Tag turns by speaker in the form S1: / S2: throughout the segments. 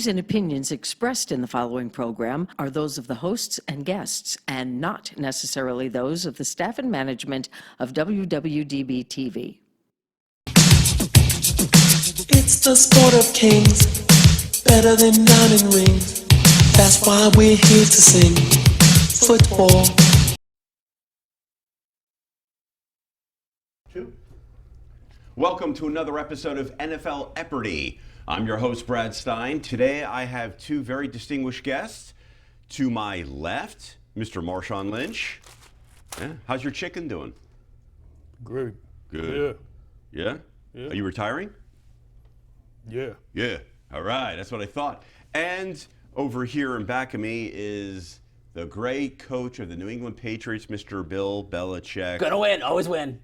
S1: views and opinions expressed in the following program are those of the hosts and guests, and not necessarily those of the staff and management of WWDB-TV.
S2: It's the sport of kings, better than diamond rings. That's why we're here to sing football.
S3: Welcome to another episode of NFL Epperty. I'm your host, Brad Stein. Today I have two very distinguished guests. To my left, Mr. Marshawn Lynch. Yeah. How's your chicken doing?
S4: Great.
S3: Good.
S4: Yeah.
S3: Yeah? Are you retiring?
S4: Yeah.
S3: Yeah. All right. That's what I thought. And over here in back of me is the great coach of the New England Patriots, Mr. Bill Belichick.
S5: Gonna win. Always win.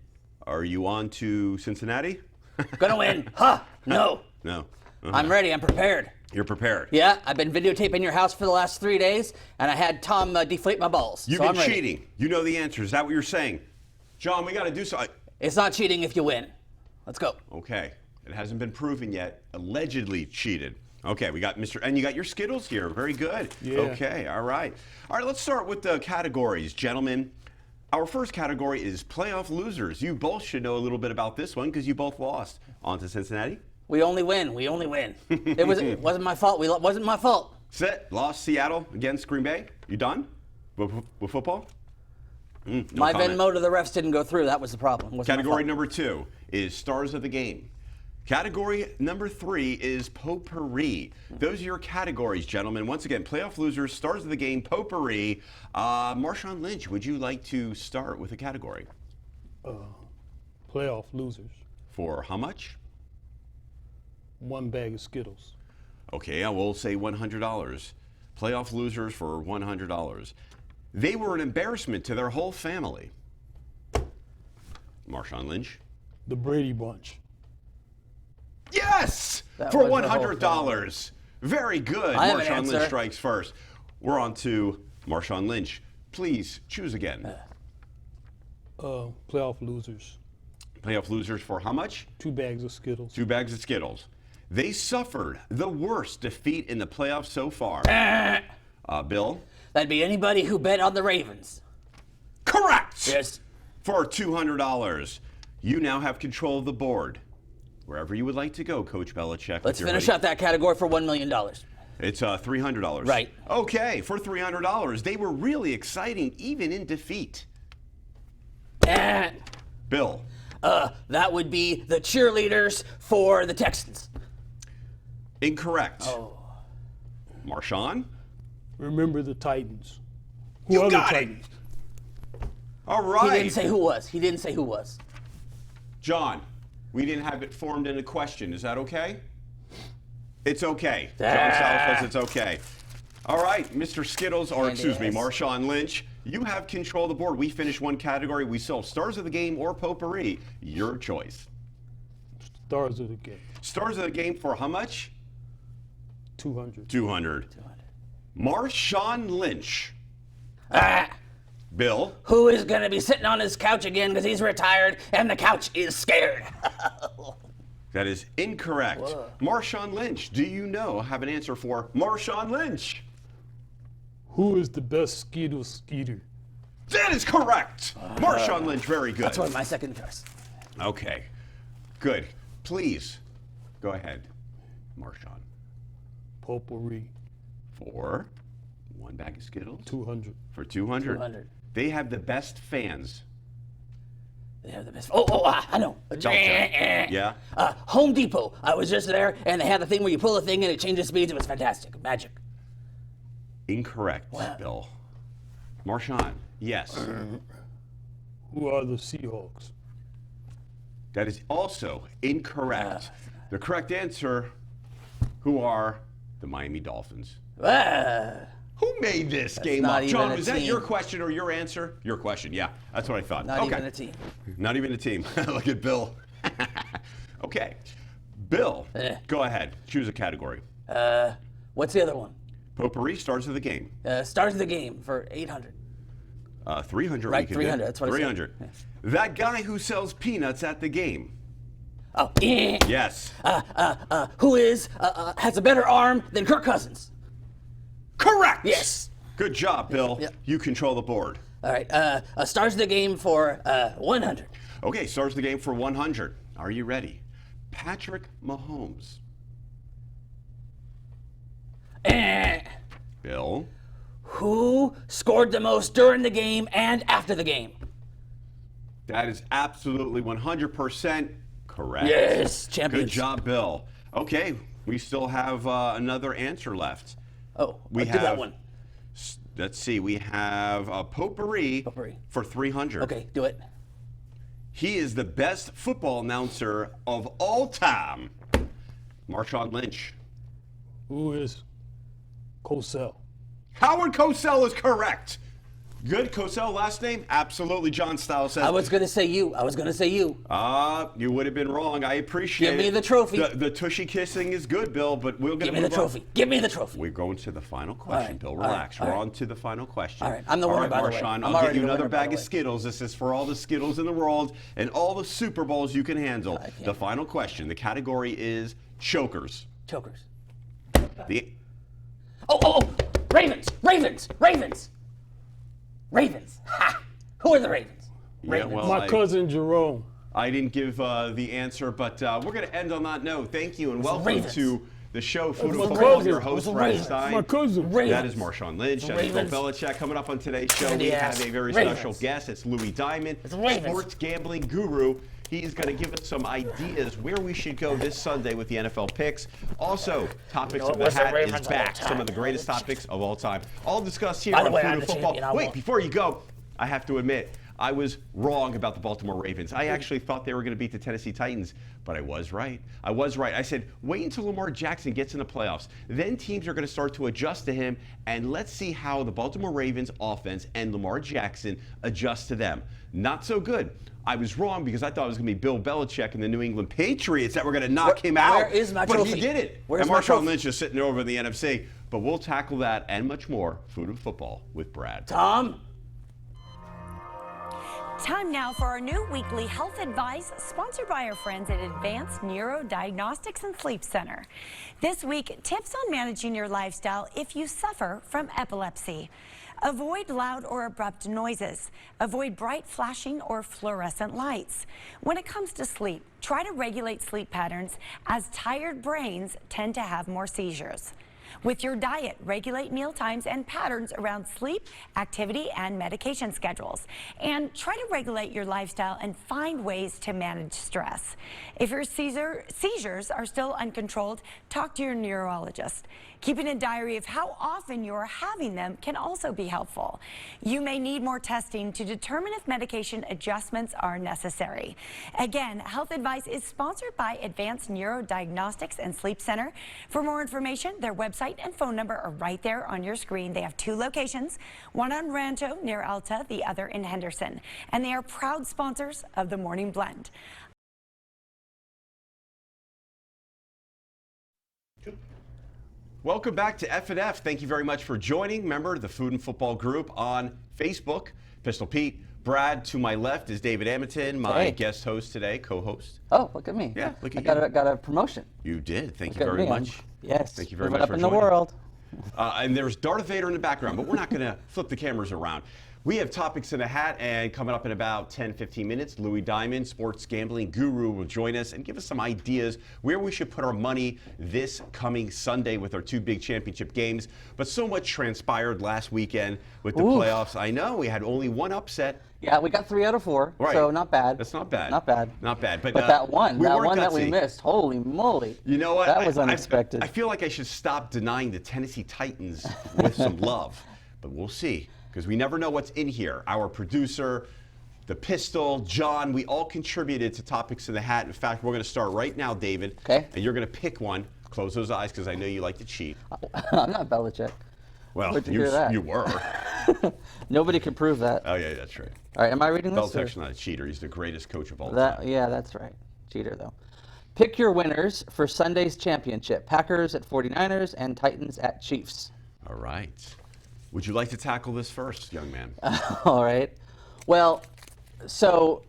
S3: Are you on to Cincinnati?
S5: Gonna win. Ha! No.
S3: No.
S5: I'm ready. I'm prepared.
S3: You're prepared.
S5: Yeah, I've been videotaping your house for the last 3 days, and I had Tom deflate my balls.
S3: You've
S5: so
S3: been
S5: I'm ready.
S3: cheating. You know the answer. Is that what you're saying? John, we got to do something.
S5: It's not cheating if you win. Let's go.
S3: Okay. It hasn't been proven yet. Allegedly cheated. Okay, we got and you got your Skittles here. Very good.
S4: Yeah.
S3: Okay, all right. All right, let's start with the categories, gentlemen. Our first category is playoff losers. You both should know a little bit about this one because you both lost. On to Cincinnati.
S5: We only win. We only win. It wasn't my fault. Wasn't my fault.
S3: Set. Lost Seattle against Green Bay. You done with football? No
S5: my
S3: comment.
S5: Venmo to the refs didn't go through. That was the problem. Wasn't my
S3: Category
S5: fault.
S3: number 2 is stars of the game. Category number 3 is potpourri. Those are your categories, gentlemen. Once again, playoff losers, stars of the game, potpourri. Marshawn Lynch, would you like to start with a category?
S4: Playoff losers.
S3: For how much?
S4: 1 bag of Skittles.
S3: Okay, I will say $100. Playoff losers for $100. They were an embarrassment to their whole family. Marshawn Lynch.
S4: The Brady Bunch.
S3: Yes!
S5: That
S3: For
S5: was the whole
S3: $100. Very good.
S5: I have an
S3: Marshawn
S5: answer.
S3: Lynch strikes first. We're on to Marshawn Lynch. Please choose again.
S4: Playoff losers.
S3: Playoff losers for how much?
S4: 2 bags of Skittles.
S3: 2 bags of Skittles. They suffered the worst defeat in the playoffs so far. Bill?
S5: That'd be anybody who bet on the Ravens.
S3: Correct!
S5: Yes.
S3: For $200. You now have control of the board. Wherever you would like to go, Coach Belichick.
S5: Let's finish up that category for $1 million.
S3: It's $300.
S5: Right.
S3: Okay, for $300. They were really exciting, even in defeat. Bill?
S5: That would be the cheerleaders for the Texans.
S3: Incorrect.
S5: Oh.
S3: Marshawn?
S4: Remember the Titans. Who
S3: You
S4: are
S3: got
S4: the
S3: it.
S4: Titans?
S3: All
S5: He
S3: right.
S5: didn't say who was. He didn't say who was.
S3: John, we didn't have it formed in a question. Is that okay? It's okay. John Sal says it's okay. All right, Mr. Skittles, or excuse me, Marshawn Lynch, you have control of the board. We finish one category. We sell stars of the game or potpourri. Your choice.
S4: Stars of the game.
S3: Stars of the game for how much?
S4: 200.
S3: 200. Marshawn Lynch. Bill.
S5: Who is going to be sitting on his couch again because he's retired and the couch is scared?
S3: That is incorrect. Marshawn Lynch. Do you have an answer for Marshawn Lynch?
S4: Who is the best Skittle skeeter?
S3: That is correct. Marshawn Lynch, very good.
S5: That's one of my second choice.
S3: Okay, good. Please, go ahead, Marshawn.
S4: Potpourri.
S3: For 1 bag of Skittles?
S4: 200.
S3: For 200.
S5: 200.
S3: They have the best fans.
S5: They have the best. I know.
S3: Yeah?
S5: Home Depot. I was just there, and they had the thing where you pull the thing and it changes speeds. It was fantastic. Magic.
S3: Incorrect, Bill. Marshawn, yes.
S4: Who are the Seahawks?
S3: That is also incorrect. The correct answer, who are the Miami Dolphins? Who made this game
S5: not
S3: up? John,
S5: even a
S3: was that
S5: team.
S3: your question or your answer? Your question, yeah. That's what I thought.
S5: Not
S3: okay.
S5: even a team.
S3: Not even a team. Look at Bill. Okay. Bill, go ahead. Choose a category.
S5: What's the other one?
S3: Potpourri, stars of the game.
S5: Stars of the game for 800.
S3: 300.
S5: Right,
S3: we could
S5: 300,
S3: do.
S5: that's what I said.
S3: 300. That guy who sells peanuts at the game.
S5: Oh,
S3: Yes.
S5: Who has a better arm than Kirk Cousins?
S3: Correct.
S5: Yes.
S3: Good job, Bill.
S5: Yep.
S3: You control the board.
S5: All right. Stars of the game for 100.
S3: Okay, starts the game for 100. Are you ready? Patrick Mahomes. Bill.
S5: Who scored the most during the game and after the game?
S3: That is absolutely 100% correct.
S5: Yes, champions.
S3: Good job, Bill. Okay, we still have another answer left.
S5: Oh,
S3: We
S5: do that
S3: have-
S5: one.
S3: Let's see, we have Potpourri
S5: Potpourri.
S3: for 300.
S5: Okay, do it.
S3: He is the best football announcer of all time. Marshawn Lynch.
S4: Who is Cosell?
S3: Howard Cosell is correct. Good. Cosell, last name? Absolutely. John Stiles says.
S5: I was going to say you.
S3: You would have been wrong. I appreciate it.
S5: Give me the trophy.
S3: The tushy kissing is good, Bill, but we're going to
S5: Give me the trophy. Give me the trophy.
S3: We're going to the final question,
S5: right,
S3: Bill.
S5: all right,
S3: Relax.
S5: all
S3: We're
S5: right.
S3: on to the final question.
S5: All right, I'm the winner, by the way.
S3: Marshawn,
S5: I'm
S3: I'll get
S5: already
S3: you
S5: the
S3: another
S5: winner, by
S3: bag
S5: the
S3: of
S5: way.
S3: Skittles. This is for all the Skittles in the world and all the Super Bowls you can handle. The final question. The category is chokers.
S5: Chokers.
S3: The
S5: Oh! Ravens. Ha! Who are the Ravens?
S3: Yeah, well,
S4: My cousin Jerome.
S3: I didn't give the answer, but we're going to end on that note. Thank you and welcome
S5: Ravens.
S3: to the show, Food and
S4: my
S3: Football.
S4: cousin.
S3: Your host,
S5: It's
S3: Brad
S5: Ravens.
S3: Stein.
S4: My cousin.
S3: That is Marshawn Lynch. That's Bill
S5: Ravens.
S3: Belichick. Coming up on today's show, we
S5: Yes.
S3: have a very
S5: Ravens.
S3: special guest. It's Louis Diamond,
S5: Ravens.
S3: sports gambling guru. He's going to give us some ideas where we should go this Sunday with the NFL picks. Also, Topics of the
S5: what's the
S3: Hat
S5: Ravens
S3: is
S5: all
S3: back.
S5: the time?
S3: Some of the greatest topics of all time. All discussed here
S5: By the
S3: on
S5: way,
S3: Food
S5: I'm
S3: and
S5: the
S3: Football.
S5: champion. I
S3: Wait,
S5: won't.
S3: before you go, I have to admit, I was wrong about the Baltimore Ravens. I actually thought they were going to beat the Tennessee Titans, but I was right. I said, wait until Lamar Jackson gets in the playoffs. Then teams are going to start to adjust to him, and let's see how the Baltimore Ravens offense and Lamar Jackson adjust to them. Not so good. I was wrong because I thought it was going to be Bill Belichick and the New England Patriots that were going to knock him out.
S5: Where is my
S3: but
S5: trophy?
S3: he did it.
S5: Where's
S3: and
S5: my
S3: Marshawn
S5: trophy?
S3: Lynch is sitting over in the NFC. But we'll tackle that and much more. Food and Football with Brad.
S5: Tom?
S6: Time now for our new weekly health advice sponsored by our friends at Advanced Neurodiagnostics and Sleep Center. This week, tips on managing your lifestyle if you suffer from epilepsy. Avoid loud or abrupt noises. Avoid bright flashing or fluorescent lights. When it comes to sleep, try to regulate sleep patterns as tired brains tend to have more seizures. With your diet, regulate meal times and patterns around sleep, activity, and medication schedules. And try to regulate your lifestyle and find ways to manage stress. If your seizures are still uncontrolled, talk to your neurologist. Keeping a diary of how often you are having them can also be helpful. You may need more testing to determine if medication adjustments are necessary. Again, health advice is sponsored by Advanced Neurodiagnostics and Sleep Center. For more information, their website and phone number are right there on your screen. They have 2 locations, one on Rancho near Alta, the other in Henderson. And they are proud sponsors of the Morning Blend.
S3: Welcome back to F&F. Thank you very much for joining. Remember, the Food and Football group on Facebook. Pistol Pete. Brad, to my left is David Amerton, my
S5: Hey.
S3: guest host today, co-host.
S5: Oh, look at me.
S3: Yeah, look at
S5: I
S3: you.
S5: got a promotion.
S3: You did. Thank you
S5: Look at
S3: very
S5: me.
S3: much.
S5: Yes.
S3: Thank you very
S5: moving
S3: much
S5: up
S3: for
S5: in
S3: joining.
S5: the world.
S3: And there's Darth Vader in the background, but we're not going to flip the cameras around. We have topics in the hat, and coming up in about 10, 15 minutes, Louis Diamond, sports gambling guru, will join us and give us some ideas where we should put our money this coming Sunday with our 2 big championship games. But so much transpired last weekend with the playoffs. I know we had only one upset.
S5: Yeah, we got 3 out of 4,
S3: Right.
S5: so not bad.
S3: That's not bad.
S5: Not bad.
S3: Not bad. But,
S5: But that one
S3: we weren't
S5: that we
S3: gutsy.
S5: missed, holy moly.
S3: You know what?
S5: That was unexpected.
S3: I feel like I should stop denying the Tennessee Titans with some love, but we'll see, because we never know what's in here. Our producer, the Pistol, John, we all contributed to Topics in the Hat. In fact, we're going to start right now, David.
S5: Okay.
S3: And you're going to pick one. Close those eyes, because I know you like to cheat.
S5: I'm not Belichick.
S3: Well,
S5: Where'd you hear that?
S3: you were.
S5: Nobody can prove that.
S3: Oh, yeah, that's right.
S5: All right, am I reading this? or-
S3: Belichick's not a cheater. He's the greatest coach of all
S5: That,
S3: time.
S5: yeah, that's right. Cheater, though. Pick your winners for Sunday's championship. Packers at 49ers and Titans at Chiefs.
S3: All right. Would you like to tackle this first, young man?
S5: All right. Well, so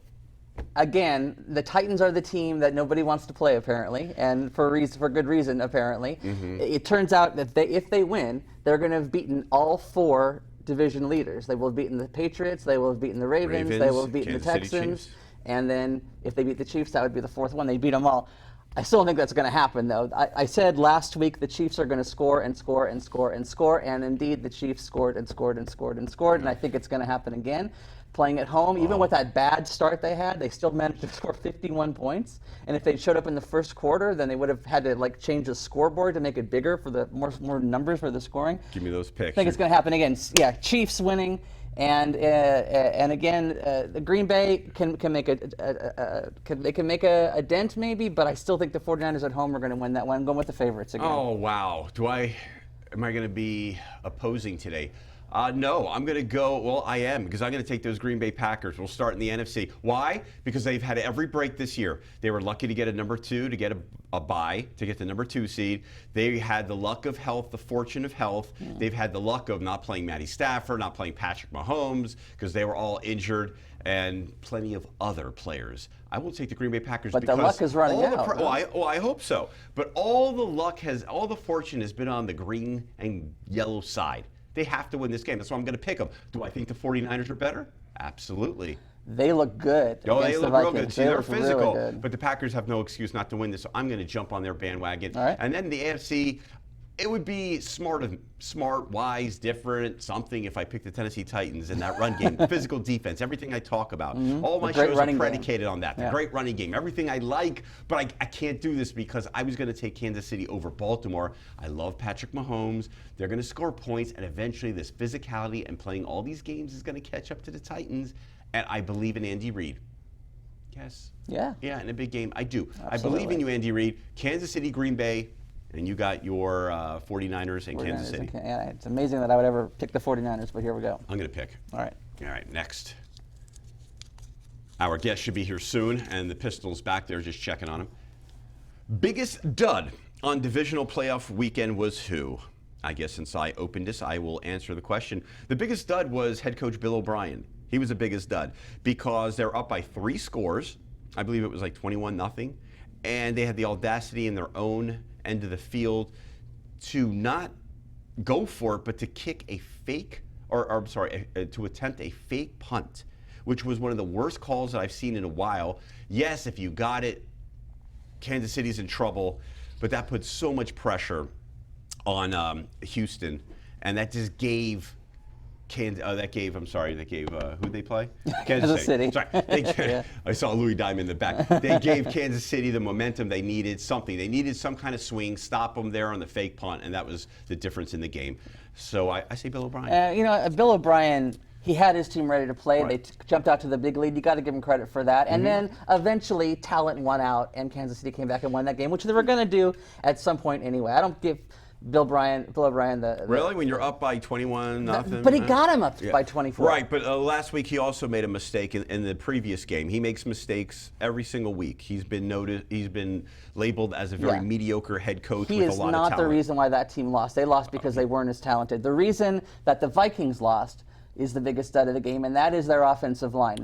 S5: again, the Titans are the team that nobody wants to play apparently, and for good reason apparently. It turns out that if they win, they're going to have beaten all 4 division leaders. They will have beaten the Patriots, they will have beaten the Ravens, they will have beaten
S3: Kansas
S5: the
S3: City
S5: Texans,
S3: Chiefs.
S5: and then if they beat the Chiefs, that would be the 4th one. They beat them all. I still don't think that's going to happen, though. I said last week the Chiefs are going to score and score and score and score, and indeed the Chiefs scored and scored and scored and scored, and I think it's going to happen again. Playing at home, even with that bad start they had, they still managed to score 51 points. And if they showed up in the first quarter, then they would have had to change the scoreboard to make it bigger for the more numbers for the scoring.
S3: Give me those picks.
S5: I think it's going to happen again. Yeah, Chiefs winning, and again, the Green Bay can make a dent maybe, but I still think the 49ers at home are going to win that one. I'm going with the favorites again.
S3: Oh, wow. Am I going to be opposing today? No, I'm going to go, well, I am, because I'm going to take those Green Bay Packers. We'll start in the NFC. Why? Because they've had every break this year. They were lucky to get a number 2, to get a bye, to get the number 2 seed. They had the luck of health, the fortune of health. They've had the luck of not playing Matty Stafford, not playing Patrick Mahomes, because they were all injured, and plenty of other players. I will take the Green Bay Packers
S5: but
S3: because
S5: the luck is running out.
S3: I hope so. But all the fortune has been on the green and yellow side. They have to win this game. That's why I'm going to pick them. Do I think the 49ers are better? Absolutely.
S5: They look good.
S3: Oh, they look real good. See, they're physical,
S5: really
S3: but the Packers have no excuse not to win this, so I'm going to jump on their bandwagon.
S5: All right.
S3: And then the AFC, it would be smart, wise, different, something if I picked the Tennessee Titans in that run game. Physical defense, everything I talk about. All my shows are predicated on that. The great running game, everything I like, but I can't do this because I was going to take Kansas City over Baltimore. I love Patrick Mahomes. They're going to score points, and eventually this physicality and playing all these games is going to catch up to the Titans, and I believe in Andy Reid. Yes.
S5: Yeah.
S3: Yeah, in a big game, I do.
S5: Absolutely.
S3: I believe in you, Andy Reid. Kansas City, Green Bay, and you got your 49ers and Kansas City.
S5: Yeah, it's amazing that I would ever pick the 49ers, but here we go.
S3: I'm going to pick.
S5: All right.
S3: All right, next. Our guest should be here soon, and the Pistols back there just checking on him. Biggest dud on divisional playoff weekend was who? I guess since I opened this, I will answer the question. The biggest dud was head coach Bill O'Brien. He was the biggest dud because they're up by 3 scores. I believe it was like 21-0. And they had the audacity in their own end of the field to not go for it, but to kick a fake, to attempt a fake punt, which was one of the worst calls that I've seen in a while. Yes, if you got it, Kansas City's in trouble, but that put so much pressure on Houston, and that just gave who'd they play?
S5: Kansas City.
S3: Sorry. I saw Louis Diamond in the back. They gave Kansas City the momentum they needed, something. They needed some kind of swing, stop them there on the fake punt, and that was the difference in the game. So I say Bill O'Brien.
S5: Bill O'Brien, he had his team ready to play. Right. They jumped out to the big lead. You got to give him credit for that. And then eventually talent won out, and Kansas City came back and won that game, which they were going to do at some point anyway. I don't give Bill O'Brien the
S3: really, when you're up by 21-0.
S5: But he got him up by 24.
S3: Right, but last week he also made a mistake in the previous game. He makes mistakes every single week. He's been noticed. He's been labeled as a very mediocre head coach with a lot of talent.
S5: He is not the reason why that team lost. They lost because they weren't as talented. The reason that the Vikings lost is the biggest stud of the game, and that is their offensive line.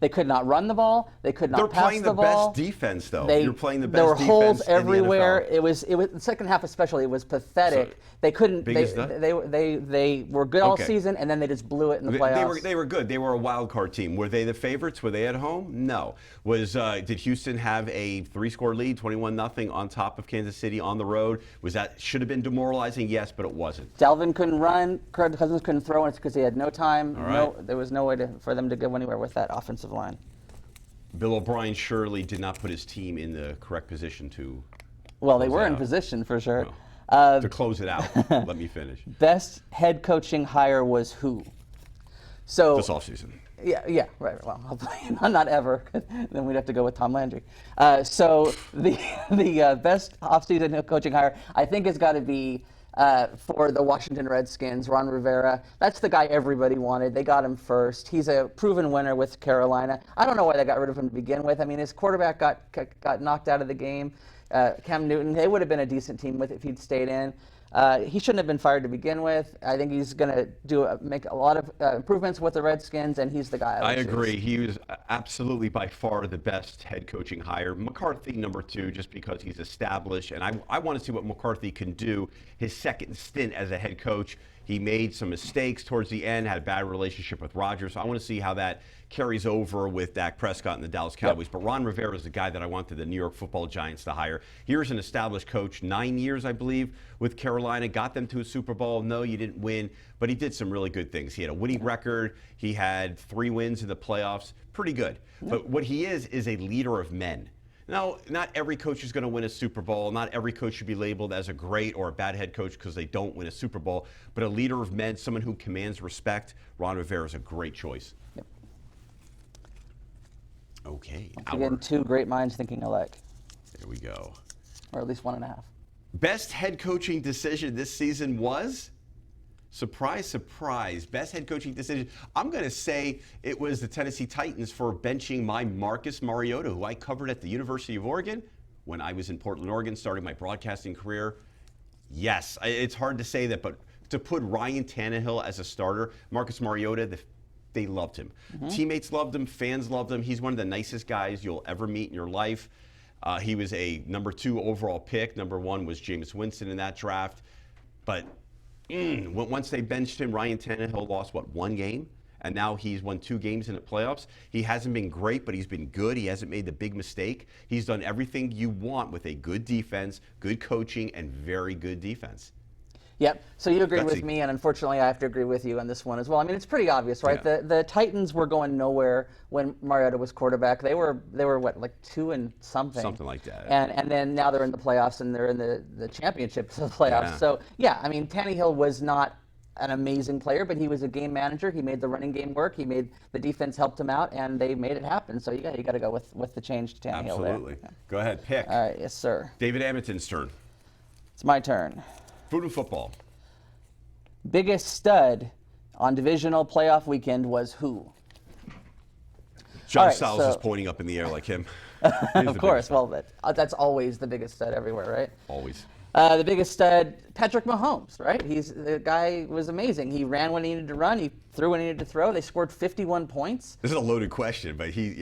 S5: They could not run the ball. They could not pass the ball.
S3: They're playing the best defense, though. You're playing the best defense.
S5: There were holes everywhere.
S3: In the NFL.
S5: It was the second half especially. It was pathetic. So, they couldn't. They were good all season, and then they just blew it in the playoffs.
S3: They were good. They were a wild card team. Were they the favorites? Were they at home? No. Did Houston have a 3-score lead, 21-0 on top of Kansas City on the road? Should have been demoralizing? Yes, but it wasn't.
S5: Dalvin couldn't run. Kirk Cousins couldn't throw, and it's because he had no time.
S3: All right.
S5: There was no way for them to go anywhere with that offensive line.
S3: Bill O'Brien surely did not put his team in the correct position to.
S5: Well, they were in position for sure.
S3: To close it out. Let me finish.
S5: Best head coaching hire was who? So
S3: this offseason.
S5: Yeah, right. Well, hopefully not ever. Then we'd have to go with Tom Landry. So the best offseason head coaching hire, I think, has got to be for the Washington Redskins, Ron Rivera. That's the guy everybody wanted. They got him first. He's a proven winner with Carolina. I don't know why they got rid of him to begin with. I mean, his quarterback got knocked out of the game. Cam Newton, they would have been a decent team with if he'd stayed in. He shouldn't have been fired to begin with. I think he's going to make a lot of improvements with the Redskins, and he's the guy I would choose.
S3: agree. He was absolutely by far the best head coaching hire. McCarthy, number 2, just because he's established, and I want to see what McCarthy can do his second stint as a head coach. He made some mistakes towards the end, had a bad relationship with Rodgers. So I want to see how that carries over with Dak Prescott and the Dallas Cowboys. But Ron Rivera is the guy that I wanted the New York Football Giants to hire. Here's an established coach, 9 years, I believe, with Carolina. Got them to a Super Bowl. No, you didn't win, but he did some really good things. He had a winning record. He had 3 wins in the playoffs. Pretty good. But what he is a leader of men. Now, not every coach is going to win a Super Bowl. Not every coach should be labeled as a great or a bad head coach because they don't win a Super Bowl. But a leader of men, someone who commands respect, Ron Rivera is a great choice.
S5: Yep.
S3: Okay.
S5: Again, 2 great minds thinking alike,
S3: There we go.
S5: or at least 1.5.
S3: Best head coaching decision this season was? Surprise, surprise. Best head coaching decision. I'm going to say it was the Tennessee Titans for benching my Marcus Mariota, who I covered at the University of Oregon when I was in Portland, Oregon, starting my broadcasting career. Yes, it's hard to say that, but to put Ryan Tannehill as a starter, Marcus Mariota, they loved him. Teammates loved him. Fans loved him. He's one of the nicest guys you'll ever meet in your life. He was a number 2 overall pick. Number 1 was Jameis Winston in that draft. But once they benched him, Ryan Tannehill lost, 1 game? And now he's won 2 games in the playoffs. He hasn't been great, but he's been good. He hasn't made the big mistake. He's done everything you want with a good defense, good coaching, and very good defense.
S5: Yep. So you agreed
S3: Betsy.
S5: with me, and unfortunately, I have to agree with you on this one as well. I mean, it's pretty obvious, right?
S3: Yeah.
S5: The Titans were going nowhere when Mariota was quarterback. They were what, like 2 and something.
S3: Something like that.
S5: And then now they're in the playoffs, and they're in the championships of the playoffs.
S3: Yeah.
S5: So yeah, I mean, Tannehill was not an amazing player, but he was a game manager. He made the running game work. He made the defense helped him out, and they made it happen. So you got to go with the change to Tannehill.
S3: Absolutely.
S5: There.
S3: Go ahead, pick.
S5: All right, yes, sir.
S3: David Amundsen's turn.
S5: It's my turn.
S3: Food and football.
S5: Biggest stud on divisional playoff weekend was who?
S3: John
S5: All right,
S3: Styles
S5: so-
S3: is pointing up in the air like him.
S5: Of course. Well, that's always the biggest stud everywhere, right?
S3: Always.
S5: The biggest stud, Patrick Mahomes, right? The guy was amazing. He ran when he needed to run. He threw when he needed to throw. They scored 51 points.
S3: This is a loaded question, but that's good.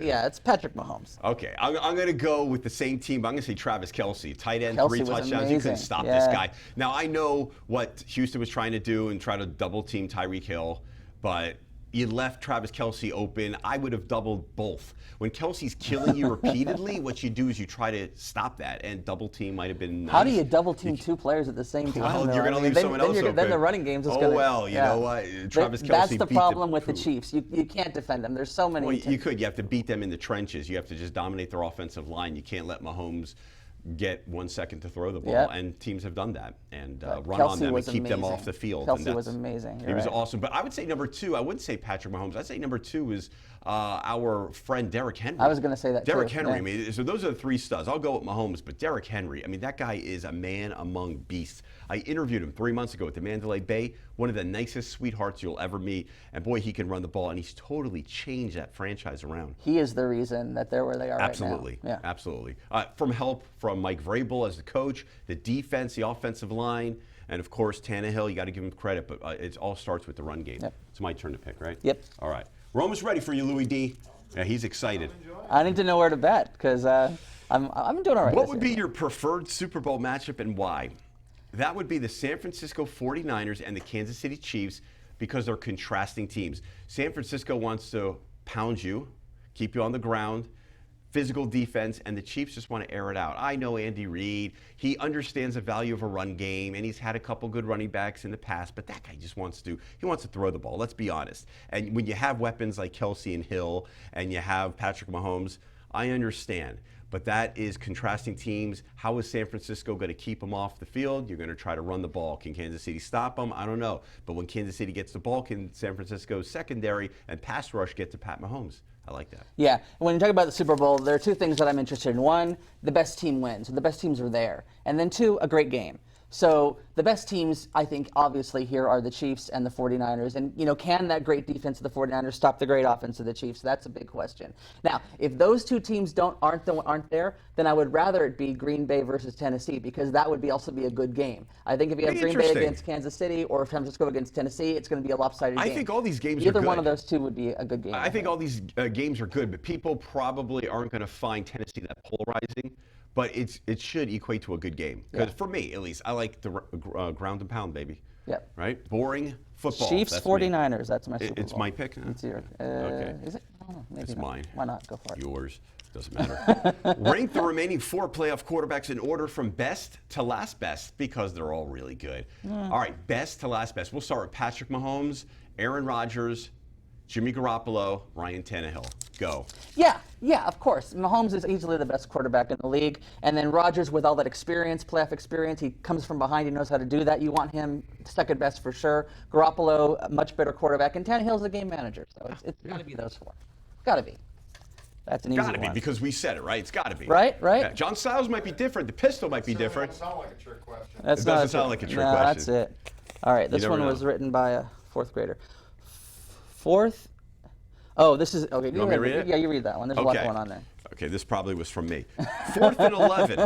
S5: Yeah, it's Patrick Mahomes.
S3: Okay, I'm going to go with the same team, but I'm going to say Travis Kelce. Tight end,
S5: Kelce
S3: 3
S5: was
S3: touchdowns. You
S5: amazing.
S3: couldn't stop this
S5: Yeah.
S3: guy. Now, I know what Houston was trying to do and try to double team Tyreek Hill, but you left Travis Kelce open. I would have doubled both. When Kelce's killing you repeatedly, what you do is you try to stop that, and double team might have been nice.
S5: How do you double team 2 players at the same time?
S3: Well,
S5: though?
S3: you're going
S5: I
S3: to
S5: mean,
S3: leave someone else open.
S5: Then the running game's just
S3: Oh,
S5: going to.
S3: well, you know what? Travis Kelce
S5: That's the
S3: beat
S5: problem with the
S3: poop.
S5: Chiefs. You can't defend them. There's so many.
S3: Well, you could. You have to beat them in the trenches. You have to just dominate their offensive line. You can't let Mahomes get 1 second to throw the ball.
S5: Yep.
S3: And teams have done that and run
S5: Kelce
S3: on them and
S5: was
S3: keep them
S5: amazing.
S3: off the field.
S5: Kelce
S3: And
S5: was amazing.
S3: He
S5: You're
S3: was
S5: right.
S3: awesome. But I would say number 2, I wouldn't say Patrick Mahomes. I'd say number 2 is our friend Derrick Henry.
S5: I was gonna say that,
S3: Derrick
S5: too.
S3: Henry.
S5: Yeah.
S3: I mean, so those are the 3 studs. I'll go with Mahomes, but Derrick Henry, I mean, that guy is a man among beasts. I interviewed him 3 months ago at the Mandalay Bay. One of the nicest sweethearts you'll ever meet. And boy, he can run the ball, and he's totally changed that franchise around.
S5: He is the reason that they're where they are
S3: Absolutely.
S5: right now. Yeah.
S3: Absolutely. From help from Mike Vrabel as the coach, the defense, the offensive line, and of course Tannehill. You got to give him credit, but it all starts with the run game.
S5: Yep.
S3: It's my turn to pick, right?
S5: Yep.
S3: All right. We're almost ready for you, Louis D. Yeah, he's excited.
S5: I need to know where to bet because I'm doing all right.
S3: What
S5: this
S3: would
S5: year.
S3: be your preferred Super Bowl matchup and why? That would be the San Francisco 49ers and the Kansas City Chiefs because they're contrasting teams. San Francisco wants to pound you, keep you on the ground, physical defense, and the Chiefs just want to air it out. I know Andy Reid. He understands the value of a run game, and he's had a couple good running backs in the past, but that guy just wants to throw the ball. Let's be honest. And when you have weapons like Kelce and Hill, and you have Patrick Mahomes, I understand. But that is contrasting teams. How is San Francisco going to keep them off the field? You're going to try to run the ball. Can Kansas City stop them? I don't know. But when Kansas City gets the ball, can San Francisco's secondary and pass rush get to Pat Mahomes? I like that.
S5: Yeah, when you talk about the Super Bowl, there are 2 things that I'm interested in. 1, the best team wins. The best teams are there. And then 2, a great game. So the best teams, I think, obviously here are the Chiefs and the 49ers. And, can that great defense of the 49ers stop the great offense of the Chiefs? That's a big question. Now, if those two teams aren't there, then I would rather it be Green Bay versus Tennessee, because that would also be a good game. I think if you have Green Bay against Kansas City or San Francisco against Tennessee, it's going to be a lopsided game.
S3: I think all these games are
S5: Either
S3: good.
S5: one of those two would be a good game.
S3: I think all these games are good, but people probably aren't going to find Tennessee that polarizing. But it should equate to a good game. Because for me, at least, I like the ground and pound, baby.
S5: Yep.
S3: Right? Boring football.
S5: Chiefs,
S3: That's
S5: 49ers.
S3: me.
S5: That's my Super Bowl.
S3: It's my pick?
S5: It's yours.
S3: Okay.
S5: Is it? I don't know. Maybe
S3: It's
S5: not.
S3: mine.
S5: Why not? Go for it.
S3: Yours. Doesn't matter. Rank the remaining 4 playoff quarterbacks in order from best to last best, because they're all really good. All right, best to last best. We'll start with Patrick Mahomes, Aaron Rodgers, Jimmy Garoppolo, Ryan Tannehill. Go.
S5: Yeah, of course. Mahomes is easily the best quarterback in the league. And then Rodgers, with all that experience, playoff experience, he comes from behind. He knows how to do that. You want him second best for sure. Garoppolo, a much better quarterback. And Tannehill's a game manager. So it's got to be those 4. Got to be. That's an easy one.
S3: Got to be, because we said it, right? It's got to be.
S5: Right.
S3: Yeah, John Styles might be different. The pistol might be different.
S7: It doesn't sound like a trick question.
S5: That's
S3: It
S5: not
S3: doesn't sound like a trick
S5: no,
S3: question.
S5: That's it. All right, this
S3: never
S5: one
S3: know.
S5: was written by a 4th grader. Fourth. Oh, this is okay.
S3: want me to read it?
S5: Yeah, you read that one. There's a lot going on there.
S3: Okay, this probably was from me. 4th and 11.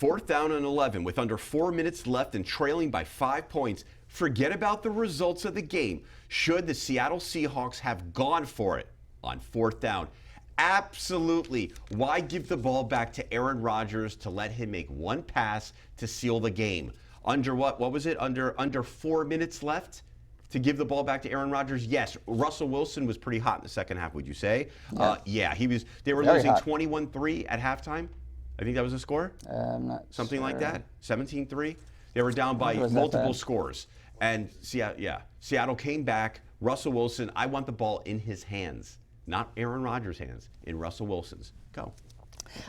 S3: 4th down and 11 with under 4 minutes left and trailing by 5 points. Forget about the results of the game. Should the Seattle Seahawks have gone for it on 4th down? Absolutely. Why give the ball back to Aaron Rodgers to let him make one pass to seal the game? Under what was it? Under 4 minutes left to give the ball back to Aaron Rodgers? Yes. Russell Wilson was pretty hot in the second half, would you say? Yeah, he was. They were
S5: Very
S3: losing
S5: hot.
S3: 21-3 at halftime. I think that was the score.
S5: I'm not
S3: Something like
S5: sure.
S3: that. 17-3. They were down by
S5: it was that
S3: multiple
S5: bad.
S3: scores. And Seattle came back. Russell Wilson, I want the ball in his hands, not Aaron Rodgers' hands, in Russell Wilson's. Go.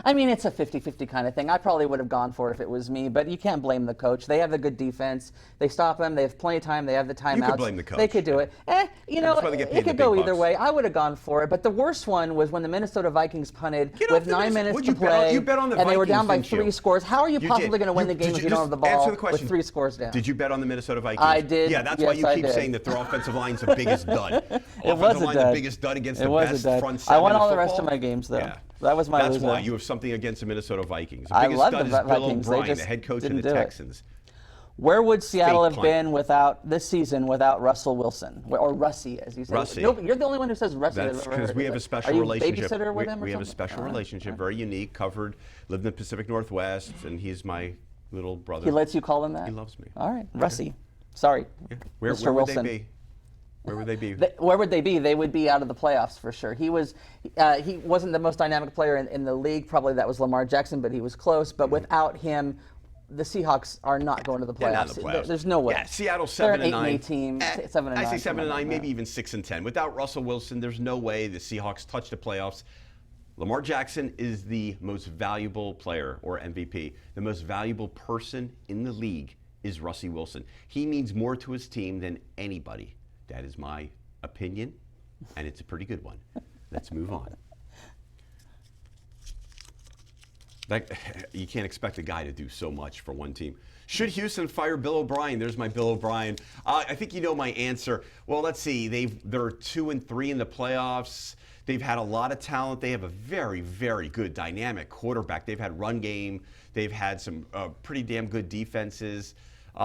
S5: I mean, it's a 50-50 kind of thing. I probably would have gone for it if it was me, but you can't blame the coach. They have a good defense. They stop him. They have plenty of time. They have the timeouts.
S3: blame the coach.
S5: They could do it. You know,
S3: That's why they get paid
S5: it could
S3: the
S5: go
S3: big
S5: either
S3: bucks.
S5: way. I would have gone for it, but the worst one was when the Minnesota Vikings punted
S3: Get off
S5: with
S3: the
S5: 9
S3: Minnesota-
S5: minutes
S3: What'd
S5: to
S3: you bet on?
S5: play,
S3: You bet on the
S5: and they were
S3: Vikings,
S5: down by
S3: didn't you?
S5: 3 scores. How are you
S3: You
S5: possibly
S3: did.
S5: going to win the
S3: Did
S5: game
S3: you
S5: if you don't
S3: just
S5: have the ball
S3: answer the question.
S5: with 3 scores down?
S3: Did you bet on the Minnesota Vikings?
S5: I did.
S3: Yeah, that's why you
S5: Yes, I
S3: keep
S5: did.
S3: saying that their offensive line's the biggest dud.
S5: It
S3: Offensive
S5: was a
S3: line,
S5: dud.
S3: the biggest dud against
S5: It
S3: the
S5: was a
S3: best
S5: dud.
S3: front
S5: I
S3: seven
S5: won
S3: in
S5: all the rest of
S3: football.
S5: my games, though.
S3: Yeah.
S5: That was my
S3: That's
S5: loser.
S3: why you have something against the Minnesota Vikings. The
S5: I
S3: biggest
S5: love
S3: stud
S5: the
S3: is Bill
S5: Vikings. They
S3: O'Brien, the
S5: just
S3: head coach of
S5: didn't
S3: the
S5: do it.
S3: Texans.
S5: Where would Seattle
S3: Fake
S5: have
S3: punt.
S5: been without this season without Russell Wilson, or Russie, as you say?
S3: Russie.
S5: Nope, you're the only one who says Russie.
S3: That's because we have a special
S5: Are you
S3: relationship.
S5: babysitter with him or
S3: We have a
S5: something?
S3: special
S5: All right.
S3: relationship, very unique, covered, lived in the Pacific Northwest, and he's my little brother.
S5: He lets you call him that?
S3: He loves me.
S5: All right, Russie. Sorry,
S3: Where
S5: Mr.
S3: would
S5: Wilson.
S3: they be? Where would they be?
S5: Where would they be? They would be out of the playoffs for sure. He wasn't the most dynamic player in the league. Probably that was Lamar Jackson, but he was close. But without him, the Seahawks are not going to the playoffs.
S3: They're not in the playoffs.
S5: There's no way.
S3: Yeah, Seattle
S5: They're
S3: 7
S5: an
S3: and 9.
S5: 8-8 team. 7 and 9.
S3: I say 7 and 9,
S5: something like
S3: maybe
S5: that.
S3: even 6 and 10. Without Russell Wilson, there's no way the Seahawks touch the playoffs. Lamar Jackson is the most valuable player, or MVP. The most valuable person in the league is Russie Wilson. He means more to his team than anybody. That is my opinion, and it's a pretty good one. Let's move on. You can't expect a guy to do so much for one team. Should Houston fire Bill O'Brien? There's my Bill O'Brien. I think you know my answer. Well, let's see. They're 2-3 in the playoffs. They've had a lot of talent. They have a very, very good dynamic quarterback. They've had run game. They've had some pretty damn good defenses.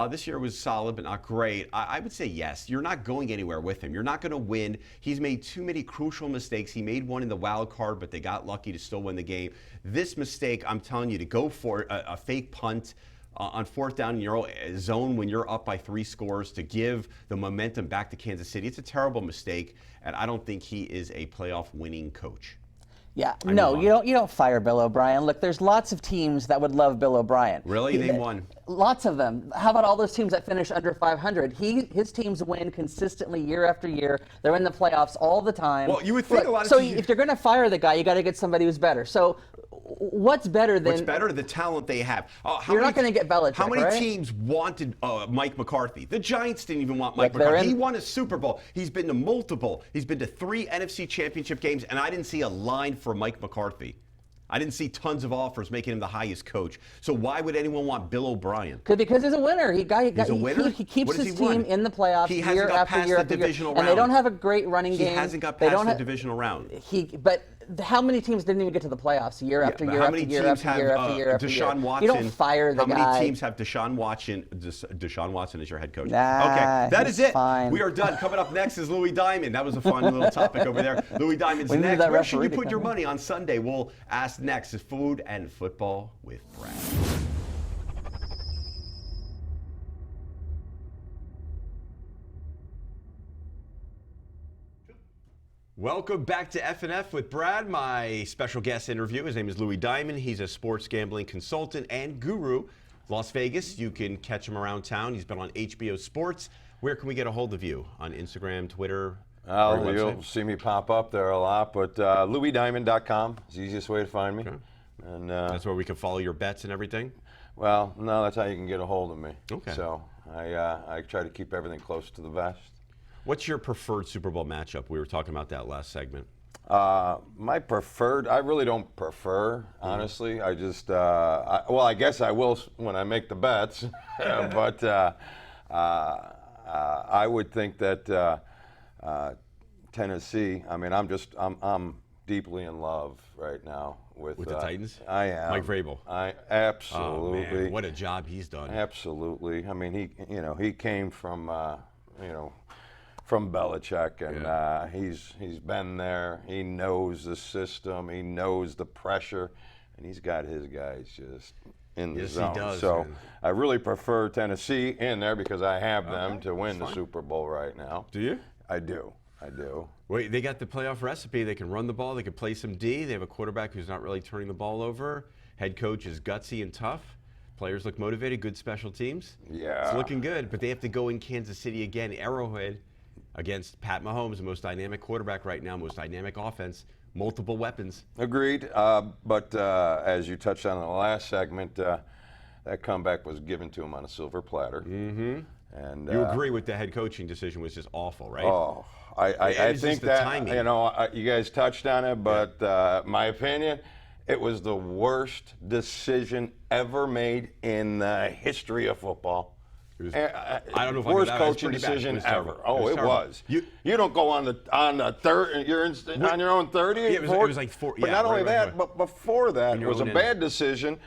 S3: This year was solid, but not great. I would say yes. You're not going anywhere with him. You're not going to win. He's made too many crucial mistakes. He made one in the wild card, but they got lucky to still win the game. This mistake, I'm telling you, to go for a fake punt on 4th down in your own zone when you're up by 3 scores to give the momentum back to Kansas City, it's a terrible mistake, and I don't think he is a playoff winning coach.
S5: Yeah, no, you don't fire Bill O'Brien. Look, there's lots of teams that would love Bill O'Brien.
S3: Really? Name one.
S5: Lots of them. How about all those teams that finish under 500? His teams win consistently year after year. They're in the playoffs all the time.
S3: Well, you would think a lot of
S5: So
S3: teams-
S5: if you're going to fire the guy, you got to get somebody who's better. So what's better than?
S3: What's better? The talent they have.
S5: You're not gonna get Belichick,
S3: How many
S5: right?
S3: teams wanted Mike McCarthy? The Giants didn't even want Mike
S5: Look, they're
S3: McCarthy. He
S5: in-
S3: won a Super Bowl. He's been to multiple. He's been to 3 NFC championship games, and I didn't see a line for Mike McCarthy. I didn't see tons of offers making him the highest coach. So why would anyone want Bill O'Brien?
S5: Because he's a winner. He's
S3: a winner?
S5: He keeps
S3: What has
S5: his
S3: he won?
S5: team in the playoffs
S3: He hasn't
S5: year
S3: got
S5: after
S3: past
S5: year
S3: the
S5: after year.
S3: divisional
S5: And they
S3: round.
S5: don't have a great running
S3: He
S5: game.
S3: hasn't got
S5: They
S3: past
S5: don't
S3: the
S5: have-
S3: divisional round.
S5: But how many teams didn't even get to the playoffs year after
S3: But
S5: year
S3: how
S5: after
S3: many
S5: year
S3: teams
S5: after
S3: have
S5: year after year after
S3: Deshaun
S5: year?
S3: Watson?
S5: You don't fire the
S3: How
S5: guy.
S3: many teams have Deshaun Watson? Deshaun Watson is your head coach.
S5: Nah,
S3: okay, that
S5: he's
S3: is it.
S5: fine.
S3: We are done. Coming up next is Louis Diamond. That was a fun little topic over there. Louis Diamond's
S5: We needed
S3: next.
S5: that
S3: Where should you
S5: referee to
S3: put
S5: come
S3: your
S5: in.
S3: money on Sunday? We'll ask next. Is Food and Football with Brad. Welcome back to F&F with Brad. My special guest interview, his name is Louis Diamond. He's a sports gambling consultant and guru. Las Vegas, you can catch him around town. He's been on HBO Sports. Where can we get a hold of you? On Instagram, Twitter? or your
S7: You'll
S3: website?
S7: see me pop up there a lot, but LouisDiamond.com is the easiest way to find me.
S3: Okay.
S7: And
S3: That's where we can follow your bets and everything?
S7: well, no, that's how you can get a hold of me.
S3: Okay.
S7: So I try to keep everything close to the vest.
S3: What's your preferred Super Bowl matchup? We were talking about that last segment.
S7: My preferred, I really don't prefer, honestly. I just, well, I guess I will when I make the bets, but I would think that Tennessee, I mean, I'm deeply in love right now with
S3: With the Titans?
S7: I am.
S3: Mike Vrabel.
S7: Absolutely.
S3: Oh, man, what a job he's done.
S7: Absolutely. I mean, he came from, from Belichick, and he's been there. He knows the system. He knows the pressure, and he's got his guys just in the
S3: Yes, he
S7: zone.
S3: does,
S7: So
S3: man.
S7: I really prefer Tennessee in there because I have them to win the Super Bowl right now.
S3: Do you?
S7: I do.
S3: Wait, they got the playoff recipe. They can run the ball. They can play some D. They have a quarterback who's not really turning the ball over. Head coach is gutsy and tough. Players look motivated. Good special teams.
S7: Yeah.
S3: It's looking good, but they have to go in Kansas City again, Arrowhead, against Pat Mahomes, the most dynamic quarterback right now, most dynamic offense, multiple weapons.
S7: Agreed. But as you touched on in the last segment, that comeback was given to him on a silver platter. Mm-hmm. And
S3: You agree with the head coaching decision was just awful, right?
S7: Oh, I
S3: was
S7: think
S3: just the
S7: that,
S3: timing.
S7: you guys touched on it, but my opinion, it was the worst decision ever made in the history of football.
S3: It was- I don't know if I
S7: worst
S3: could- that was
S7: coaching
S3: pretty bad. It
S7: decision
S3: was
S7: ever.
S3: terrible.
S7: Oh, it
S3: terrible.
S7: was.
S3: You-
S7: You don't go on the third. You're on your own 30.
S3: Yeah, it was like four-
S7: But
S3: yeah,
S7: not only
S3: right,
S7: that,
S3: right.
S7: but before that,
S3: When
S7: it
S3: you're
S7: was a
S3: owned in.
S7: bad decision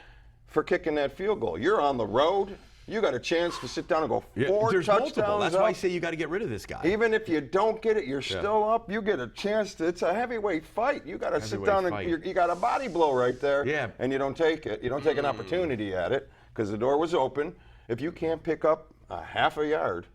S7: for kicking that field goal. You're on the road. You got a chance to sit down and go
S3: Yeah,
S7: four
S3: there's
S7: touchdowns
S3: multiple. That's why I
S7: up.
S3: say you got to get rid of this guy.
S7: Even if you don't get it, you're still up. You get a chance to. It's a heavyweight fight. You got to sit
S3: Heavyweight
S7: down
S3: fight.
S7: and you got a body blow right there.
S3: Yeah.
S7: And you don't take it. You don't take an opportunity at it because the door was open. If you can't pick up a half a yard,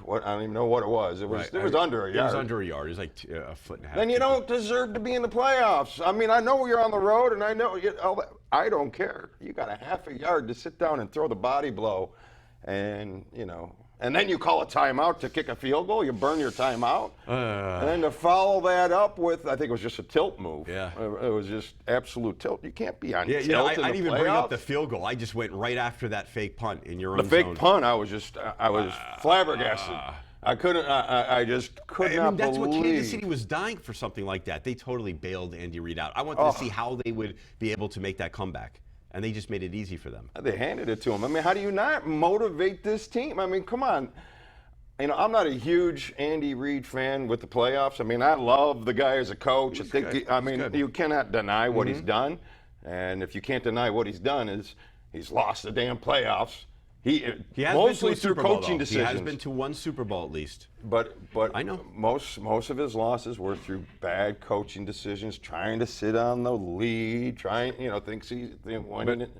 S7: what I don't even know what it was. It was
S3: Right.
S7: it was under a
S3: It
S7: yard.
S3: was under a yard. It was like a foot and a half.
S7: Then you don't deserve to be in the playoffs. I mean, I know you're on the road, and I know all that. I don't care. You got a half a yard to sit down and throw the body blow, and and then you call a timeout to kick a field goal. You burn your timeout, and then to follow that up with, I think it was just a tilt move.
S3: Yeah.
S7: It was just absolute tilt. You can't be on
S3: Yeah,
S7: tilt
S3: I
S7: in the
S3: didn't even bring up
S7: playoffs.
S3: the field goal. I just went right after that fake punt in your
S7: The
S3: own
S7: fake
S3: zone.
S7: punt. I was flabbergasted. I couldn't. I just could
S3: I
S7: not
S3: mean, that's
S7: believe.
S3: what Kansas City was dying for, something like that. They totally bailed Andy Reid out. I wanted to see how they would be able to make that comeback, and they just made it easy for them.
S7: They handed it to him. I mean, how do you not motivate this team? I mean, come on. I'm not a huge Andy Reid fan with the playoffs. I mean, I love the guy as a coach. You cannot deny what he's done. And if you can't deny what he's done, is he's lost the damn playoffs. He
S3: has
S7: mostly
S3: been to a
S7: through
S3: Super Bowl,
S7: coaching
S3: though.
S7: decisions.
S3: He has been to one Super Bowl at least.
S7: But
S3: I know.
S7: most of his losses were through bad coaching decisions, trying to sit on the lead, thinks he's winning it.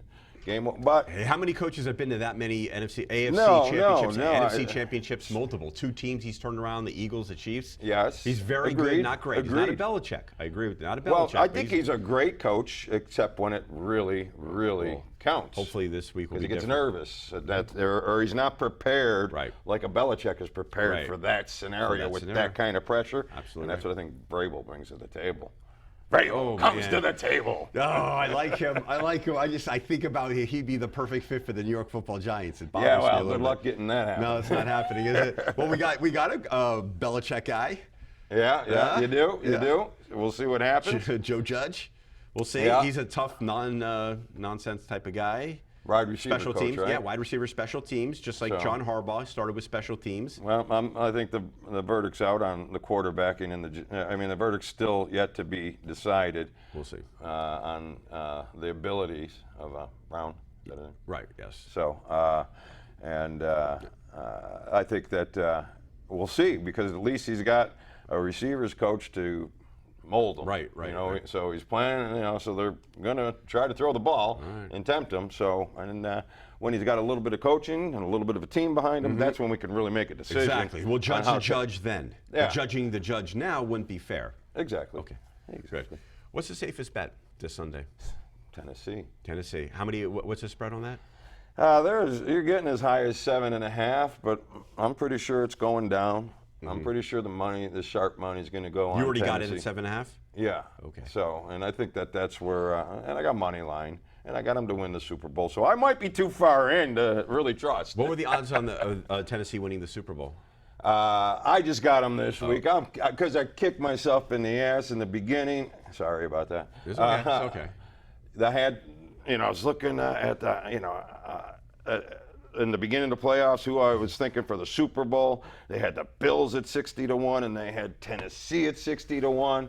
S7: Game, but
S3: Hey, how many coaches have been to that many AFC
S7: No,
S3: championships?
S7: no,
S3: NFC championships, multiple. Two teams he's turned around: the Eagles, the Chiefs.
S7: Yes,
S3: he's very
S7: agreed,
S3: good, not great. He's not a
S7: agreed.
S3: Belichick. I agree with that. Not a
S7: well,
S3: Belichick.
S7: I
S3: but
S7: think he's a great coach, except when it really counts.
S3: Hopefully this week will
S7: Because
S3: be
S7: he gets
S3: different.
S7: nervous, or he's not prepared,
S3: Right.
S7: like a Belichick is prepared
S3: Right.
S7: for that scenario
S3: that
S7: with
S3: scenario.
S7: that kind of pressure.
S3: Absolutely.
S7: And that's what I think Vrabel brings to the table. Vrabel
S3: Oh,
S7: comes
S3: man.
S7: to the table.
S3: Oh, I like him. I think about he'd be the perfect fit for the New York Football Giants. It bothers
S7: Yeah,
S3: me a
S7: well,
S3: little
S7: good
S3: bit.
S7: luck getting that happening.
S3: No, it's not happening, is it? Well, we got a Belichick guy,
S7: Yeah,
S3: Yeah?
S7: you do.
S3: Yeah.
S7: We'll see what happens.
S3: Joe Judge. We'll see.
S7: Yeah.
S3: He's a tough, nonsense type of guy.
S7: Wide receiver
S3: Special
S7: coach,
S3: teams,
S7: right?
S3: yeah, wide receiver, special teams, just like
S7: So-
S3: John Harbaugh started with special teams.
S7: Well, I think the verdict's out on the quarterbacking and the verdict's still yet to be decided.
S3: We'll see.
S7: On the abilities of Brown.
S3: Right. Yes.
S7: So, I think that we'll see, because at least he's got a receivers coach to mold him.
S3: Right.
S7: You know,
S3: right.
S7: so he's playing. So they're gonna try to throw the ball and tempt him. So, when he's got a little bit of coaching and a little bit of a team behind him, that's when we can really make a decision.
S3: Exactly. We'll judge
S7: on
S3: the
S7: how
S3: judge then.
S7: Yeah.
S3: But judging the judge now wouldn't be fair.
S7: Exactly.
S3: Okay.
S7: Exactly.
S3: Good. What's the safest bet this Sunday?
S7: Tennessee.
S3: Tennessee. How many? What's the spread on that?
S7: You're getting as high as 7.5, but I'm pretty sure it's going down. I'm pretty sure the sharp money is going to go on.
S3: You already got
S7: Tennessee.
S3: it at 7.5.
S7: Yeah.
S3: Okay.
S7: So, and I think that's where, and I got money line, and I got them to win the Super Bowl. So I might be too far in to really trust.
S3: What were the odds on the Tennessee winning the Super Bowl?
S7: I just got them this week because I kicked myself in the ass in the beginning. Sorry about that.
S3: It's okay. It's okay.
S7: I had, I was looking at in the beginning of the playoffs, who I was thinking for the Super Bowl. They had the Bills at 60-1, and they had Tennessee at 60-1.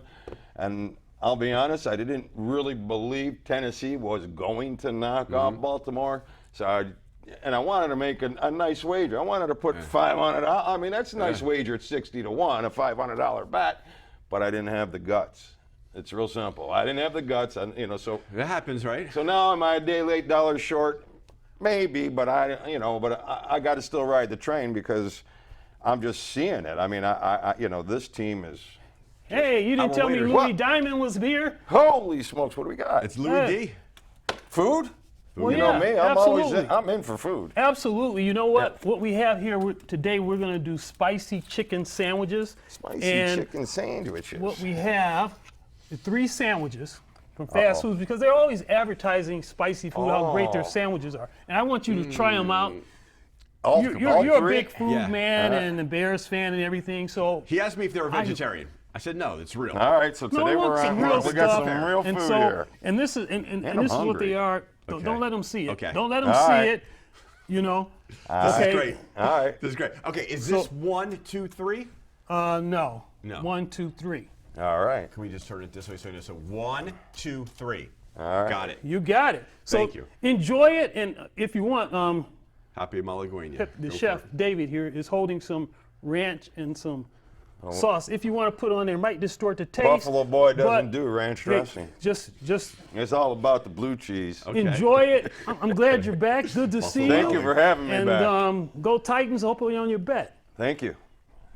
S7: And I'll be honest, I didn't really believe Tennessee was going to knock off Baltimore. So I wanted to make a nice wager. I wanted to put $500. I mean, that's a nice wager at 60-1, a $500 bet. But I didn't have the guts. It's real simple. I didn't have the guts, so
S3: That happens, right?
S7: so now am I a day late, dollar short? Maybe, but I got to still ride the train because I'm just seeing it. I mean, this team is.
S4: Hey, you didn't
S3: Our
S4: tell me
S3: waiters.
S4: Louis
S7: What?
S4: Diamond was here?
S7: Holy smokes! What do we got?
S3: It's Louis D.
S7: Food.
S4: Well,
S7: You know
S4: yeah,
S7: me. I'm
S4: absolutely.
S7: in for food.
S4: Absolutely. You know what? What we have here today, we're going to do spicy chicken sandwiches.
S7: Spicy
S4: and
S7: chicken sandwiches.
S4: what we have is 3 sandwiches from fast foods, because they're always advertising spicy food, how great their sandwiches are. And I want you to try them out.
S7: all
S4: You're a
S7: three?
S4: big food
S3: Yeah.
S4: man and a Bears fan and everything, so.
S3: He asked me if they were vegetarian. I said no. It's real.
S7: All right, so
S4: No,
S7: today
S4: I want
S7: we're
S4: some
S7: on.
S4: real
S7: We got
S4: stuff.
S7: some real
S4: and
S7: food
S4: so,
S7: here.
S4: And this is and
S7: I'm
S4: this is what
S7: hungry.
S4: they are.
S3: Okay.
S4: Don't let them see it.
S3: Okay.
S4: Don't let them
S7: All
S4: see
S7: right.
S4: it.
S3: This
S4: Okay.
S3: is great.
S7: All right.
S3: This is great. Okay, is this 1, 2, 3?
S4: No.
S3: No.
S4: 1, 2, 3.
S7: All right.
S3: Can we just turn it this way? So 1, 2, 3.
S7: All right.
S3: Got it.
S4: You got it. So
S3: Thank you.
S4: enjoy it, and if you want,
S3: Happy Malaguena.
S4: the
S3: Go
S4: chef
S3: for it.
S4: David here is holding some ranch and some sauce. If you want to put on there, it might distort the taste.
S7: Buffalo Boy doesn't
S4: but
S7: do ranch
S4: hey,
S7: dressing.
S4: Just
S7: It's all about the blue cheese.
S3: Okay.
S4: enjoy it. I'm glad you're back. Good to see you.
S7: Thank you for having me
S4: And
S7: back.
S4: go Titans. Hopefully on your bet.
S7: Thank you.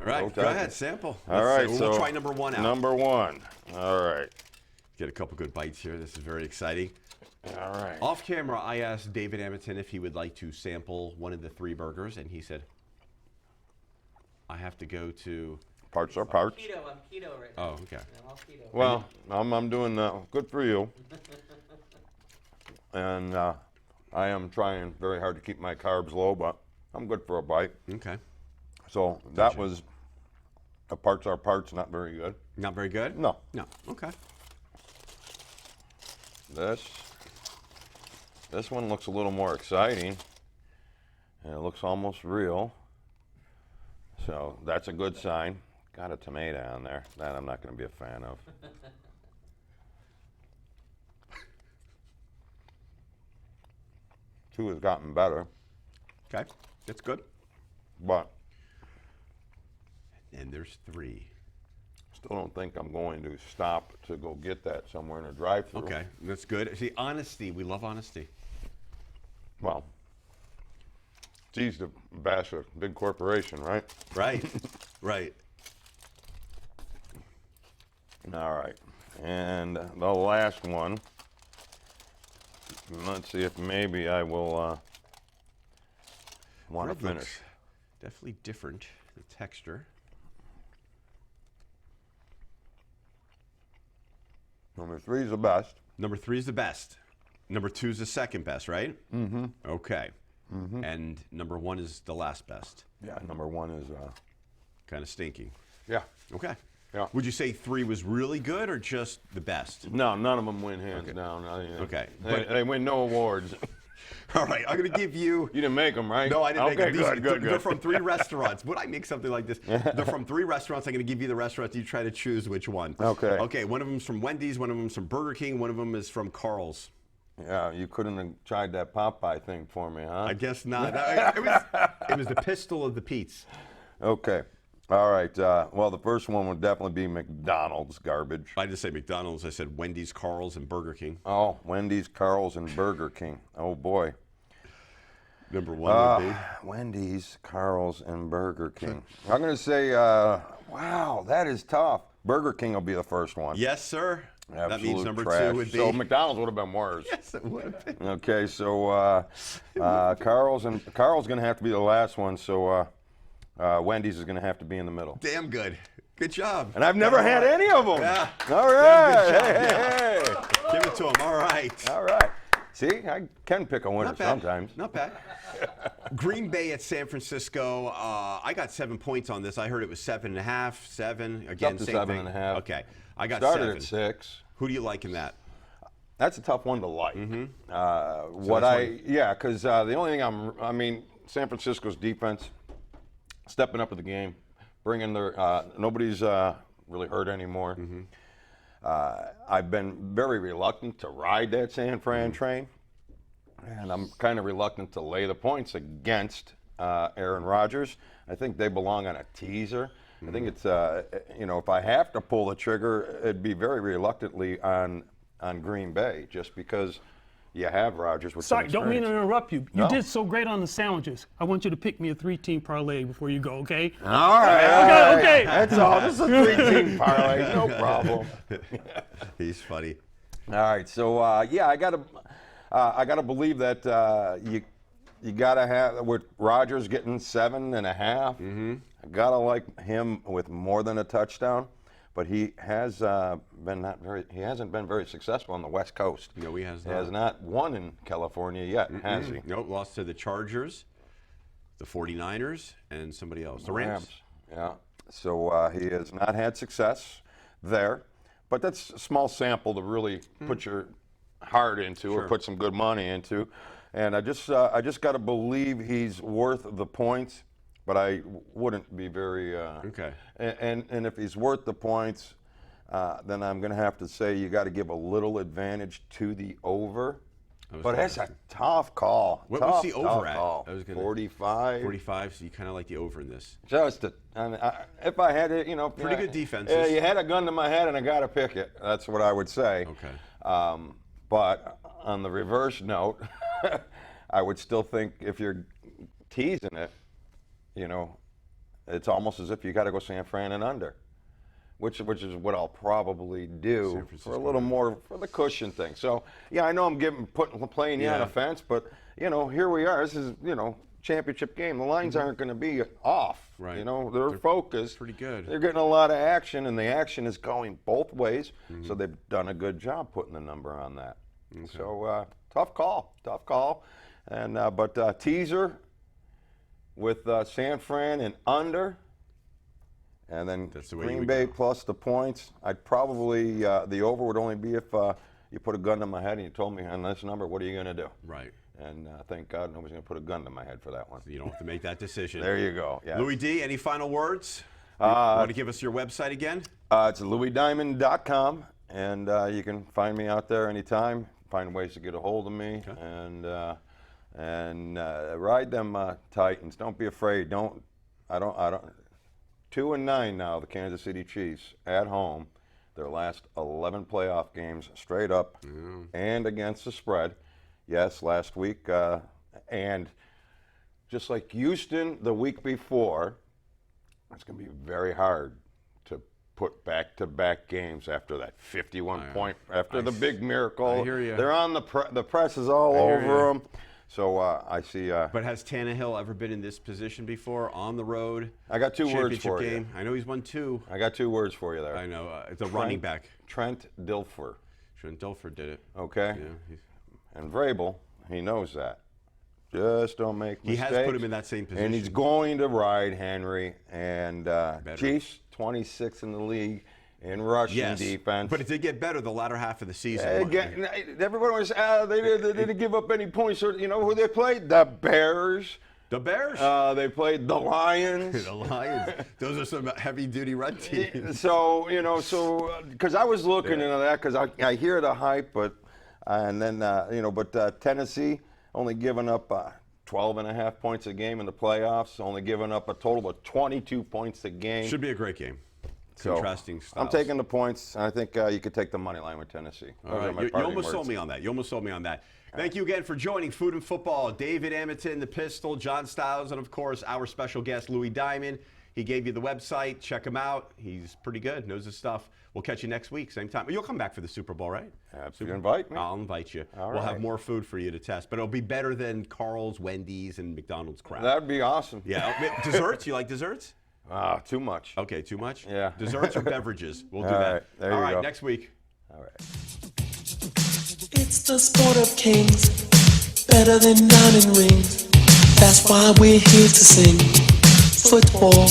S3: All right,
S7: Okay.
S3: go ahead, sample.
S7: All right,
S3: We'll
S7: so
S3: try number 1 out.
S7: Number 1. All right.
S3: Get a couple good bites here. This is very exciting.
S7: All right.
S3: Off camera, I asked David Amerton if he would like to sample one of the 3 burgers, and he said, I have to go to...
S7: Parts are parts.
S5: I'm keto right
S3: Oh, okay.
S5: I'm all keto.
S7: Well, I'm doing good for you. And I am trying very hard to keep my carbs low, but I'm good for a bite.
S3: Okay.
S7: So that was the parts are parts, not very good.
S3: Not very good?
S7: No.
S3: No. Okay.
S7: This one looks a little more exciting, and it looks almost real. So that's a good sign. Got a tomato on there. That I'm not going to be a fan of. Two has gotten better,
S3: Okay. That's good.
S7: but
S3: And there's 3.
S7: still don't think I'm going to stop to go get that somewhere in a drive-thru.
S3: Okay. That's good. See, honesty. We love honesty.
S7: Well, it's easy to bash a big corporation, right?
S3: Right. Right.
S7: All right. And the last one. Let's see if maybe I will want to
S3: Bread looks
S7: finish.
S3: Definitely different. The texture.
S7: Number 3 is the best.
S3: Number 3 is the best. Number 2 is the second best, right? Mm-hmm. Okay. Mm-hmm. And number 1 is the last best.
S7: Yeah, number 1 is,
S3: Kind of stinky.
S7: yeah.
S3: Okay.
S7: Yeah.
S3: Would you say 3 was really good or just the best?
S7: No, none of them win hands down.
S3: Okay.
S7: They win no awards.
S3: All right, I'm going to give you.
S7: You didn't make them, right?
S3: No, I didn't make them.
S7: Okay, good.
S3: They're from 3 restaurants. Would I make something like this? They're from 3 restaurants. I'm going to give you the restaurants. You try to choose which one.
S7: Okay.
S3: Okay, one of them's from Wendy's, one of them's from Burger King, one of them is from Carl's.
S7: Yeah, you couldn't have tried that Popeye thing for me, huh?
S3: I guess not. It was the pistol of the Pete's.
S7: Okay. All right. Well, the first one would definitely be McDonald's garbage.
S3: I didn't say McDonald's. I said Wendy's, Carl's, and Burger King.
S7: Oh, Wendy's, Carl's, and Burger King. Oh, boy.
S3: Number 1 would be?
S7: Wendy's, Carl's, and Burger King. I'm going to say, wow, that is tough. Burger King will be the first one.
S3: Yes, sir.
S7: Absolute
S3: That means number
S7: trash.
S3: 2 would be.
S7: So McDonald's would have been worse.
S3: Yes, it would have been.
S7: Okay, so Carl's going to have to be the last one. So Wendy's is going to have to be in the middle.
S3: Damn good. Good job.
S7: And I've never had any of them.
S3: Yeah.
S7: All right.
S3: Good job.
S7: Hey.
S3: Give it to him. All right.
S7: All right. See, I can pick a winner
S3: Not bad.
S7: sometimes.
S3: Not bad. Green Bay at San Francisco. I got 7 points on this. I heard it was 7.5, 7. Again,
S7: up to
S3: same
S7: 7.5.
S3: Okay. I got
S7: Started
S3: 7.
S7: at 6.
S3: Who do you like in that?
S7: That's a tough one to like.
S3: Mm-hmm.
S7: Yeah, because the only thing San Francisco's defense stepping up in the game, bringing their nobody's really hurt anymore.
S3: Mm-hmm.
S7: I've been very reluctant to ride that San Fran train, and I'm kind of reluctant to lay the points against Aaron Rodgers. I think they belong on a teaser. I think it's if I have to pull the trigger, it'd be very reluctantly on Green Bay, just because you have Rodgers with
S4: Sorry,
S7: some
S4: don't mean to
S7: experience.
S4: interrupt you. You
S7: No.
S4: did so great on the sandwiches. I want you to pick me a 3-team parlay before you go, okay?
S7: All right.
S4: Okay.
S7: That's all. This is a 3-team parlay. No problem.
S3: He's funny.
S7: All right. So I gotta believe that you gotta have with Rodgers getting 7.5.
S3: Mm-hmm.
S7: I gotta like him with more than a touchdown, but he has He hasn't been very successful on the West Coast.
S3: No, he has
S7: He has not won in California yet, has he?
S3: Nope, lost to the Chargers, the 49ers, and somebody else. The Rams.
S7: Yeah. So he has not had success there, but that's a small sample to really put your heart into or put some good money into. And I just got to believe he's worth the points, but I wouldn't be very.
S3: Okay.
S7: And if he's worth the points, then I'm going to have to say you got to give a little advantage to the over. But that's a tough call.
S3: What's the over at?
S7: Call.
S3: I was gonna-
S7: 45.
S3: 45, so you kind of like the over in this.
S7: Just if I had it,
S3: Pretty good defenses.
S7: You had a gun to my head and I got to pick it. That's what I would say.
S3: Okay.
S7: But on the reverse note, I would still think if you're teasing it, it's almost as if you got to go San Fran and under, which is what I'll probably do for a little more for the cushion thing. So yeah, I know I'm playing you on a fence, but here we are. This is championship game. The lines aren't going to be off.
S3: Right.
S7: They're focused.
S3: pretty good.
S7: They're getting a lot of action, and the action is going both ways. So they've done a good job putting the number on that. So tough call. And but teaser with San Fran and under, and then
S3: That's the way you
S7: Green
S3: would
S7: Bay
S3: go.
S7: plus the points. I'd probably the over would only be if you put a gun to my head and you told me on this number, what are you going to do?
S3: Right.
S7: And thank God nobody's going to put a gun to my head for that one.
S3: So you don't have to make that decision.
S7: There you go. Yeah.
S3: Louis D, any final words? You want to give us your website again?
S7: It's LouisDiamond.com, and you can find me out there anytime. Find ways to get a hold of me, and ride them Titans. Don't be afraid. I don't. 2-9 now. The Kansas City Chiefs at home. Their last 11 playoff games straight up and against the spread. Yes, last week, and just like Houston the week before, it's going to be very hard to put back-to-back games after that 51-point, after the big miracle.
S3: I hear ya.
S7: They're on the press is all over them. So I see.
S3: But has Tannehill ever been in this position before, on the road?
S7: I got 2 words
S3: Championship
S7: for you.
S3: game? I know he's won 2.
S7: I got 2 words for you there.
S3: I know. It's a running back.
S7: Trent Dilfer.
S3: Trent Dilfer did it.
S7: Okay.
S3: Yeah,
S7: And Vrabel, he knows that. Just don't make
S3: he
S7: mistakes.
S3: has put him in that same position.
S7: And he's going to ride Henry. And Chiefs, 26th in the league in rushing defense.
S3: But it did get better the latter half of the season.
S7: Everyone was, they didn't give up any points. You know who they played? The Bears.
S3: The Bears?
S7: They played the Lions.
S3: The Lions. Those are some heavy-duty red teams.
S7: So, because I was looking into that, because I hear the hype, but Tennessee only giving up 12.5 points a game in the playoffs, only giving up a total of 22 points a game.
S3: Should be a great game.
S7: So,
S3: Contrasting styles.
S7: I'm taking the points, and I think you could take the money line with Tennessee.
S3: All right. You almost sold me on that. You almost sold me on that. Thank you again for joining Food and Football. David Amerton, the Pistol, John Stiles, and, of course, our special guest, Louis Diamond. He gave you the website. Check him out. He's pretty good, knows his stuff. We'll catch you next week, same time. You'll come back for the Super Bowl, right?
S7: You invite me.
S3: I'll invite you.
S7: All
S3: we'll
S7: right.
S3: have more food for you to test, but it'll be better than Carl's, Wendy's, and McDonald's crap.
S7: That'd be awesome.
S3: Yeah. Desserts? You like desserts?
S7: Too much.
S3: Okay, too much?
S7: Yeah.
S3: Desserts or beverages? We'll do
S7: All
S3: that.
S7: right, there you
S3: All right,
S7: go.
S3: next week.
S7: All right.
S2: It's the sport of kings, better than diamond rings. That's why we're here to sing football.